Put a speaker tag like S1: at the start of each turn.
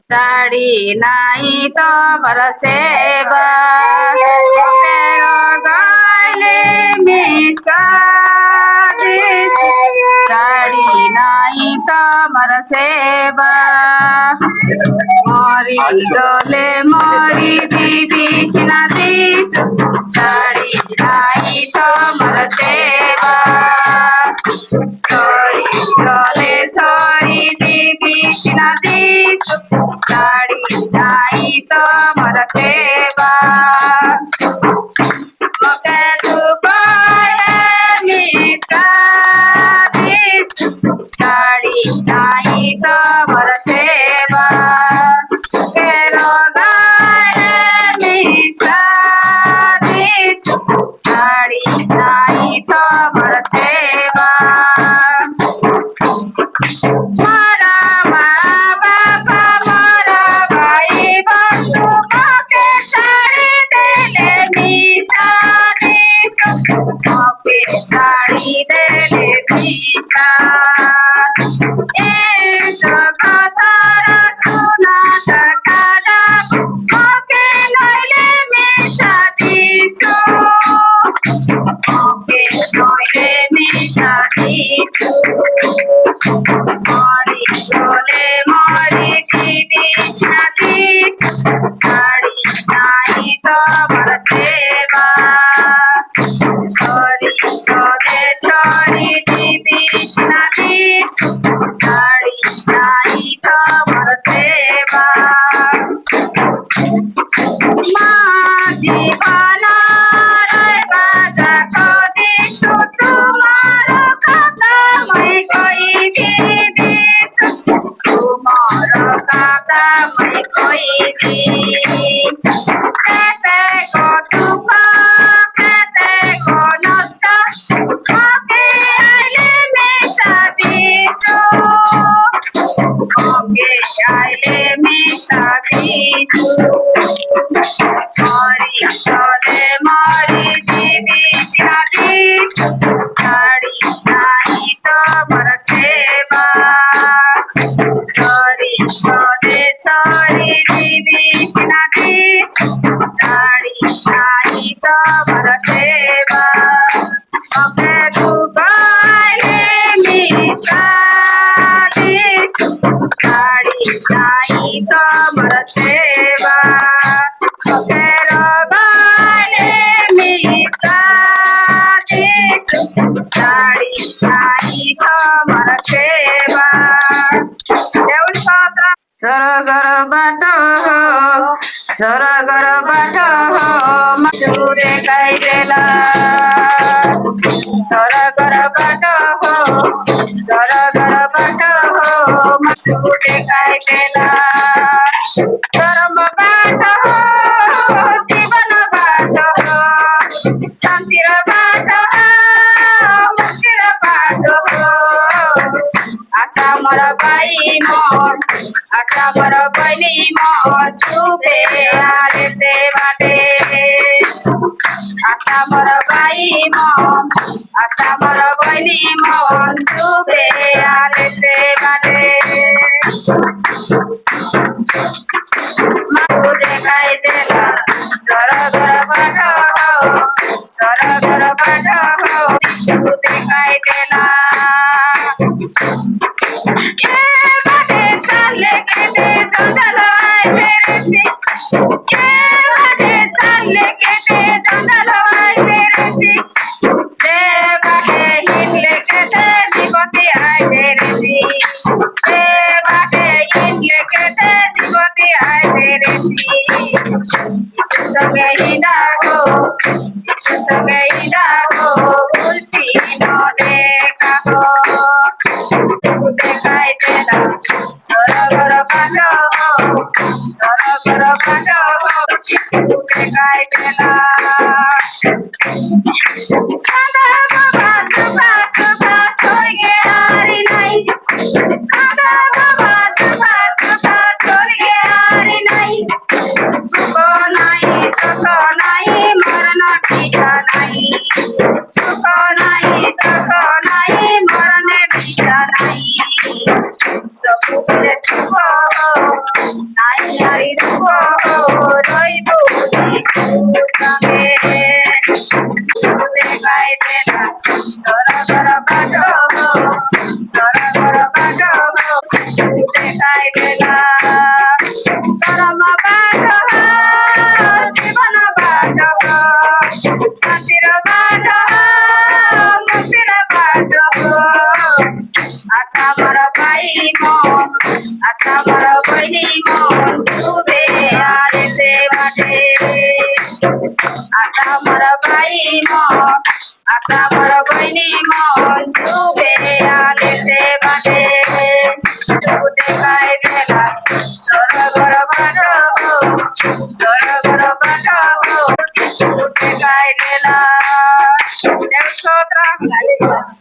S1: ছাড়ি নাই তোমার সেবা গাইলে মিশা ছাড়ি নাই তোমার সেবা মরি গলে মরি দিবি সিনা দিস ছাড়ি নাই তোমার সেবা সরি গলে সরি দিবি সিনা দিস ছাড়ি নাই তোমার সেবা ওকে দুবাইলে মিশা দিস ছাড়ি নাই তোমার সেবা কেলো গাইলে মিশা দিস ছাড়ি নাই তোমার সেবা মারা মা বাবা মারা ভাই বন্ধু মাকে ছাড়ি দিলে মিশা দিস মাকে ছাড়ি দিলে মিশা মরি চলে মরি দিবি সাদিস ছাড়ি নাই তোমার সেবা সরি চলে সরি দিবি সাদিস ছাড়ি নাই তোমার সেবা মা জীবনা রে বাজা কদি তোমার কথা মই কইবি দিস তোমার কথা মই কইবি কেতে কটুক কেতে নষ্ট ওকে আইলে মেশা দিস ওকে আইলে মেশা দিস মরি চলে মরি দিবি সাদিস ছাড়ি নাই তোমার সেবা সরি চলে সরি দিবি সাদিস ছাড়ি নাই তোমার সেবা ওকে দুবাইলে মিশা দিস ছাড়ি নাই তোমার সেবা ওকে গাইলে মিশা দিস ছাড়ি নাই তোমার সেবা সরগর বাট মাসুরে গাইদেলা সরগর বাট মাসুরে গাইদেলা ধর্ম বাট জীবন বাট শান্তির বাট মুক্তির বাট আশা মর বাই মন আশা মর বইনি মন চুপে আরে সে বাটে আশা মর বাই মন আশা মর বইনি মন চুপে আরে সে বাটে মাসুরে গাইদেলা সরগর বাট মাসুরে গাইদেলা বাটে চালে কেটে জঞ্জাল আইলে রেছি বাটে চালে কেটে জঞ্জাল আইলে রেছি সে বাটে হিনলে কেটে জীবতি আইলে রেছি সে বাটে হিনলে কেটে জীবতি আইলে রেছি ইসুর সঙ্গে হিডাগো উল্টি নদে কাহো দেখাই দেলা সরগর বাট দেখাই দেলা কাদা বাবা দুবা সুবা স্বর্গে আরি নাই কাদা বাবা দুবা সুবা স্বর্গে আরি নাই সুখ নাই মরণ পিছা নাই সুখ নাই মরণে পিছা নাই সবু डुबिले सुख नाई नारी दुख रोई बुझी सुसंगे देखाई देला सरगर बाटो सरगर बाटो देखाई देला धर्म बाटो जीवन बाटो शान्तिर बाटो मुक्तिर बाटो आशा मर भाइ म आशा मर बहिनी म डुबे आए से बाटे आशा मर भाइ म आशा मर बहिनी म डुबे आले से बाटे तू देखाई देला सरगर बाटो सरगर बाटो तू देखाई देला देव स्तोत्र